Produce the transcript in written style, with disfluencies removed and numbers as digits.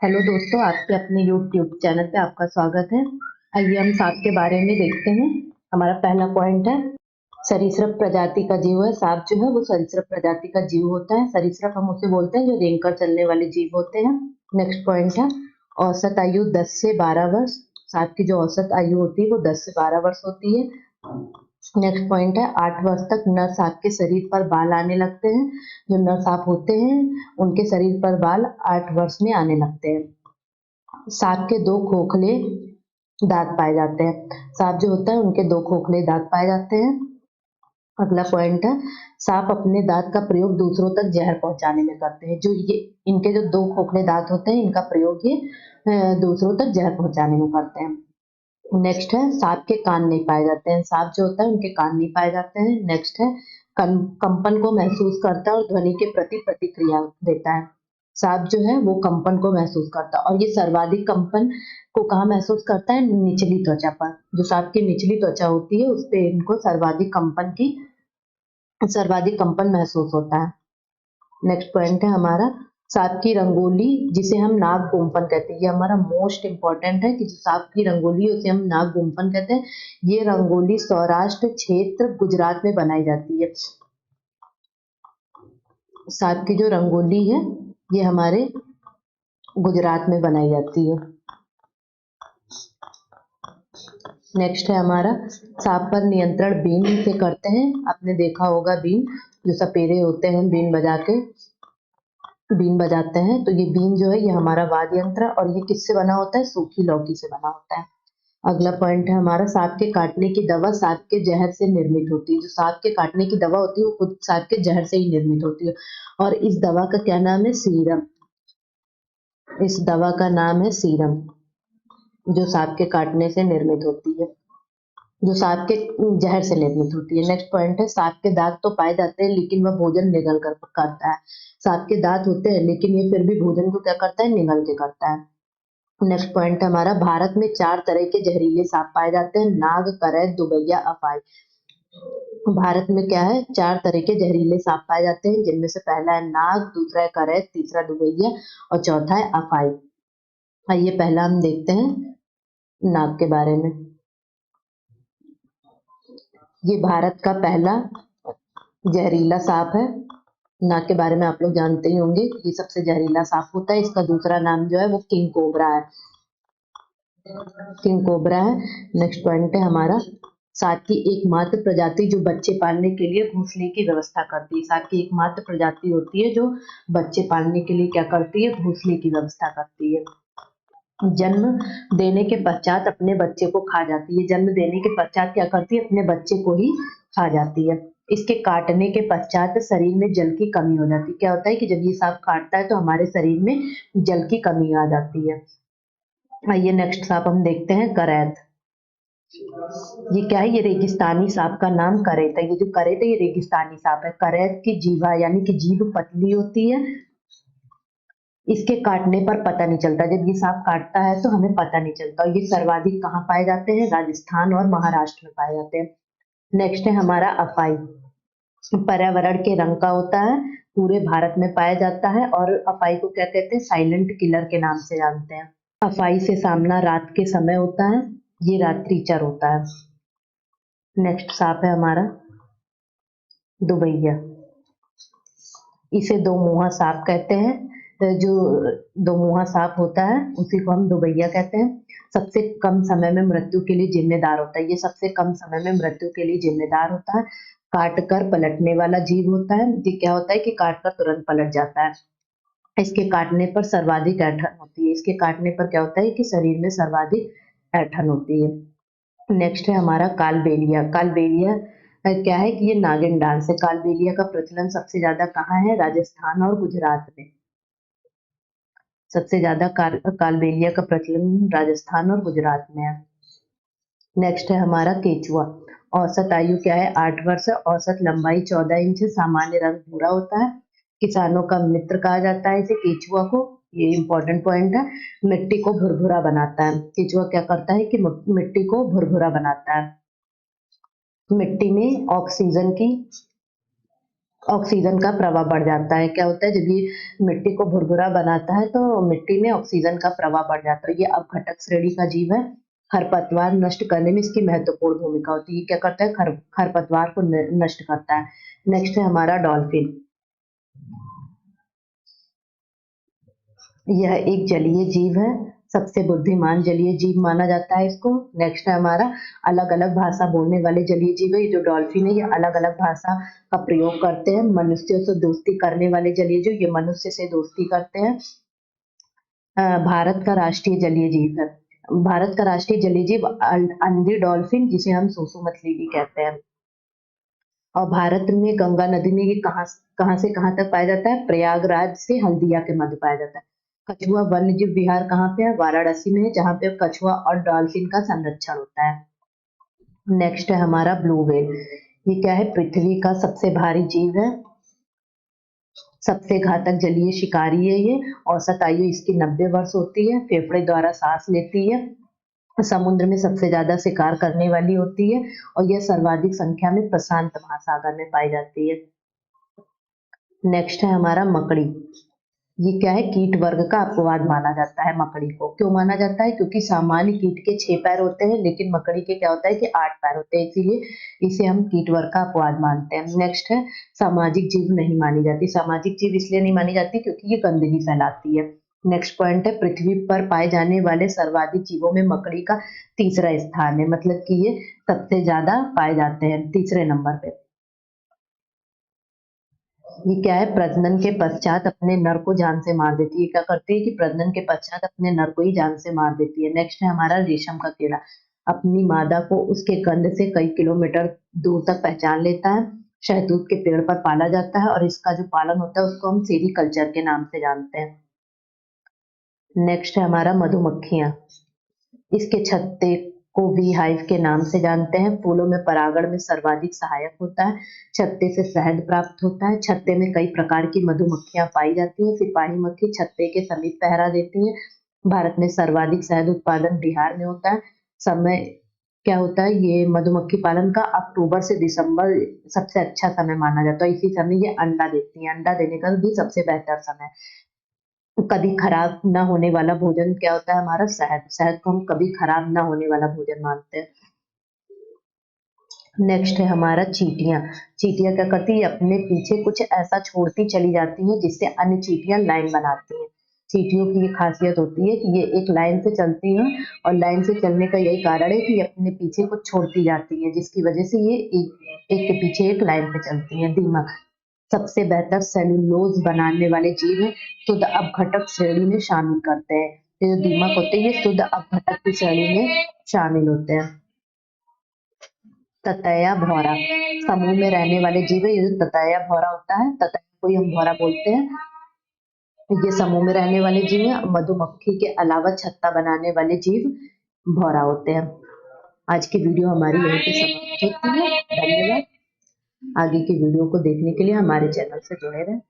Hello दोस्तों, आपके अपने यूट्यूब चैनल पे आपका स्वागत है। आइए हम सांप के बारे में देखते हैं। हमारा पहला पॉइंट है, सरीसृप प्रजाति का जीव है। सांप जो है वो सरीसृप प्रजाति का जीव होता है। सरीसृप हम उसे बोलते हैं जो रेंग कर चलने वाले जीव होते हैं। नेक्स्ट पॉइंट है, औसत आयु 10 से 12 वर्ष। सांप की जो औसत आयु होती है वो 10 से 12 वर्ष होती है। नेक्स्ट पॉइंट है, 8 वर्ष तक नर सांप के शरीर पर बाल आने लगते हैं। जो नर सांप होते हैं उनके शरीर पर बाल 8 वर्ष में आने लगते हैं। सांप के 2 खोखले दांत पाए जाते हैं। सांप जो होता है उनके 2 खोखले दांत पाए जाते हैं। अगला पॉइंट है, सांप अपने दांत का प्रयोग दूसरों तक जहर पहुंचाने में करते हैं। जो ये इनके जो 2 खोखले दांत होते हैं इनका प्रयोग ये दूसरों तक जहर पहुंचाने में करते हैं। नेक्स्ट है, सांप के कान नहीं पाए जाते हैं। सांप जो होता है उनके कान नहीं पाए जाते हैं। नेक्स्ट है, कंपन को महसूस करता है और ध्वनि के प्रति प्रतिक्रिया देता है। सांप जो है वो कंपन को महसूस करता है और ये सर्वाधिक कंपन को कहाँ महसूस करता है? निचली त्वचा पर। जो सांप की निचली त्वचा होती है उस पे इनको सर्वाधिक कंपन महसूस होता है। नेक्स्ट पॉइंट है हमारा, सांप की रंगोली जिसे हम नाग गुम्फन कहते हैं। ये हमारा मोस्ट इंपॉर्टेंट है कि जो सांप की रंगोली है उसे हम नाग गुम्फन कहते हैं। ये रंगोली सौराष्ट्र क्षेत्र गुजरात में बनाई जाती है। सांप की जो रंगोली है ये हमारे गुजरात में बनाई जाती है। नेक्स्ट है हमारा, सांप पर नियंत्रण बीन से करते हैं। आपने देखा होगा बीन, जो सपेरे होते हैं बीन बजाते हैं। तो ये बीन जो है ये हमारा वाद्य यंत्र है और ये किससे बना होता है? सूखी लौकी से बना होता है। अगला पॉइंट है हमारा, सांप के काटने की दवा सांप के जहर से निर्मित होती है। जो सांप के काटने की दवा होती है वो खुद सांप के जहर से ही निर्मित होती है और इस दवा का क्या नाम है? सीरम। इस दवा का नाम है सीरम, जो सांप के काटने से निर्मित होती है, जो सांप के जहर से निर्मित होती है। नेक्स्ट पॉइंट है, सांप के दांत तो पाए जाते हैं लेकिन वह भोजन निगल कर करता है। सांप के दांत होते हैं लेकिन ये फिर भी भोजन को क्या करता है? निगल के करता है। नेक्स्ट पॉइंट हमारा, भारत में 4 तरह के जहरीले सांप पाए जाते हैं, नाग, करैत, दुबैया, अफाई। भारत में क्या है? 4 तरह के जहरीले सांप पाए जाते हैं, जिनमें से पहला है नाग, दूसरा है करैत, तीसरा दुबैया और चौथा है अफाई। आइए पहला हम देखते हैं नाग के बारे में। ये भारत का पहला जहरीला सांप है। नाग के बारे में आप लोग जानते ही होंगे, ये सबसे जहरीला सांप होता है। इसका दूसरा नाम जो है वो किंग कोबरा है। किंग कोबरा है। नेक्स्ट पॉइंट है हमारा, सांप की एकमात्र प्रजाति जो बच्चे पालने के लिए घोंसले की व्यवस्था करती है। सांप की एकमात्र प्रजाति होती है जो बच्चे पालने के लिए क्या करती है? घोंसले की व्यवस्था करती है। जन्म देने के पश्चात अपने बच्चे को खा जाती है। जन्म देने के पश्चात क्या करती है? अपने बच्चे को ही खा जाती है। इसके काटने के पश्चात शरीर में जल की कमी हो जाती है। क्या होता है कि जब ये सांप काटता है तो हमारे शरीर में जल की कमी आ जाती है। आइए नेक्स्ट सांप हम देखते हैं, करैत। ये क्या है? ये रेगिस्तानी सांप का नाम करैत है। ये जो करैत है ये रेगिस्तानी सांप है। करैत की जीवा यानी कि जीभ पतली होती है। इसके काटने पर पता नहीं चलता। जब ये सांप काटता है तो हमें पता नहीं चलता। और ये सर्वाधिक कहाँ पाए जाते हैं? राजस्थान और महाराष्ट्र में पाए जाते हैं। नेक्स्ट है हमारा अफाई। पर्यावरण के रंग का होता है, पूरे भारत में पाया जाता है और अफाई को क्या कहते हैं? साइलेंट किलर के नाम से जानते हैं। अफाई से सामना रात के समय होता है, ये रात्रिचर होता है। नेक्स्ट सांप है हमारा दुबैया। इसे दो मुहा सांप कहते हैं। जो दो मुहा सांप होता है उसी को हम दुबैया कहते हैं। सबसे कम समय में मृत्यु के लिए जिम्मेदार होता है। ये सबसे कम समय में मृत्यु के लिए जिम्मेदार होता है। काट कर पलटने वाला जीव होता है। ये क्या होता है कि काट कर तुरंत पलट जाता है। इसके काटने पर सर्वाधिक ऐंठन होती है। इसके काटने पर क्या होता है कि शरीर में सर्वाधिक ऐंठन होती है। नेक्स्ट है हमारा कालबेलिया। कालबेलिया क्या है कि ये नागिन डांस है। कालबेलिया का प्रचलन सबसे ज्यादा कहाँ है? राजस्थान और गुजरात में। सबसे ज्यादा कालबेलिया का प्रचलन राजस्थान और गुजरात में है। नेक्स्ट है हमारा केचुआ। औसत आयु क्या है? 8 वर्ष। औसत लंबाई 14 इंच। सामान्य रंग भूरा होता है। किसानों का मित्र कहा जाता है इसे, केचुआ को। ये इंपॉर्टेंट पॉइंट है। मिट्टी को भुरभुरा बनाता है। केचुआ क्या करता है कि मिट्टी को भुरभुरा बनाता है। मिट्टी में ऑक्सीजन की ऑक्सीजन का प्रवाह बढ़ जाता है। क्या होता है, जब ये मिट्टी को भुरभुरा बनाता है तो मिट्टी में ऑक्सीजन का प्रवाह बढ़ जाता है। ये अपघटक श्रेणी का जीव है। खरपतवार नष्ट करने में इसकी महत्वपूर्ण भूमिका होती है। ये क्या करता है, खरपतवार को नष्ट करता है। नेक्स्ट है हमारा डॉल्फिन। यह एक जलीय जीव है, सबसे बुद्धिमान जलीय जीव माना जाता है इसको। नेक्स्ट है हमारा अलग अलग भाषा बोलने वाले जलीय जीव है। ये जो डॉल्फिन है ये अलग अलग भाषा का प्रयोग करते हैं। मनुष्यों से दोस्ती करने वाले जलीय जीव, ये मनुष्य से दोस्ती करते हैं। भारत का राष्ट्रीय जलीय जीव है। भारत का राष्ट्रीय जलीय जीव अंधी डॉल्फिन, जिसे हम सूसू मछली भी कहते हैं। और भारत में गंगा नदी में ये कहाँ से कहाँ तक पाया जाता है, प्रयागराज से हल्दिया के मध्य पाया जाता है। कछुआ वन्य जीव विहार कहाँ पे है, वाराणसी में है, जहाँ पे कछुआ और डॉल्फिन का संरक्षण होता है। नेक्स्ट है हमारा ब्लू व्हेल। ये क्या है, पृथ्वी का सबसे भारी जीव है, सबसे घातक जलीय शिकारी है ये। औसत आयु इसकी 90 वर्ष होती है। फेफड़े द्वारा सांस लेती है। समुद्र में सबसे ज्यादा शिकार करने वाली होती है और यह सर्वाधिक संख्या में प्रशांत महासागर में पाई जाती है। नेक्स्ट है हमारा मकड़ी। ये क्या है, कीट वर्ग का अपवाद माना जाता है मकड़ी को। क्यों माना जाता है, क्योंकि सामान्य कीट के 6 पैर होते हैं, लेकिन मकड़ी के क्या होता है कि 8 पैर होते हैं, इसीलिए इसे हम कीट वर्ग का अपवाद मानते हैं। नेक्स्ट है सामाजिक जीव नहीं मानी जाती। सामाजिक जीव इसलिए नहीं मानी जाती क्योंकि ये गंदगी फैलाती है। नेक्स्ट पॉइंट है, पृथ्वी पर पाए जाने वाले सर्वाधिक जीवों में मकड़ी का तीसरा स्थान है, मतलब कि ये सबसे ज्यादा पाए जाते हैं, तीसरे नंबर पे। ये क्या है, प्रजनन के पश्चात अपने नर को जान से मार देती है। क्या करती है कि प्रजनन के पश्चात अपने नर को ही जान से मार देती है। नेक्स्ट है हमारा रेशम का कीड़ा। अपनी मादा को उसके गंध से कई किलोमीटर दूर तक पहचान लेता है। शहतूत के पेड़ पर पाला जाता है और इसका जो पालन होता है उसको हम सेरीकल्चर के नाम से जानते हैं। नेक्स्ट है हमारा मधुमक्खियां। इसके छत्ते को बी हाइव के नाम से जानते हैं। फूलों में परागण में सर्वाधिक सहायक होता है। छत्ते से शहद प्राप्त होता है। छत्ते में कई प्रकार की मधुमक्खियां पाई जाती हैं। सिपाही मक्खी छत्ते के समीप पहरा देती है। भारत में सर्वाधिक शहद उत्पादन बिहार में होता है। समय क्या होता है, ये मधुमक्खी पालन का अक्टूबर से दिसंबर सबसे अच्छा समय माना जाता है। इसी समय ये अंडा देती है। अंडा देने का भी सबसे बेहतर समय। कभी खराब ना होने वाला भोजन क्या होता है हमारा, शहद। शहद को हम कभी खराब ना होने वाला भोजन मानते हैं। नेक्स्ट है हमारा चींटियां। चींटियां क्या करती है, अपने पीछे कुछ ऐसा छोड़ती चली जाती है जिससे अन्य चींटियां लाइन बनाती हैं। चींटियों की ये खासियत होती है कि ये एक लाइन से चलती हैं और लाइन से चलने का यही कारण है कि ये अपने पीछे कुछ छोड़ती जाती है, जिसकी वजह से ये एक के पीछे एक लाइन पे चलती है। दीमक सबसे बेहतर सेलुलोज बनाने वाले जीव हैं, शुद्ध अपघटक श्रेणी में शामिल करते हैं। ये जो दीमक होते हैं ये शुद्ध अपघटक की श्रेणी में शामिल होते हैं। ततैया भौरा समूह में रहने वाले जीव है। ये जो ततैया भौरा होता है, ततैया को ही हम भौरा बोलते हैं। ये समूह में रहने वाले जीव है। मधुमक्खी के अलावा छत्ता बनाने वाले जीव भौरा होते हैं। आज की वीडियो हमारी यहीं पे समाप्त होती है। धन्यवाद। आगे की वीडियो को देखने के लिए हमारे चैनल से जुड़े रहें।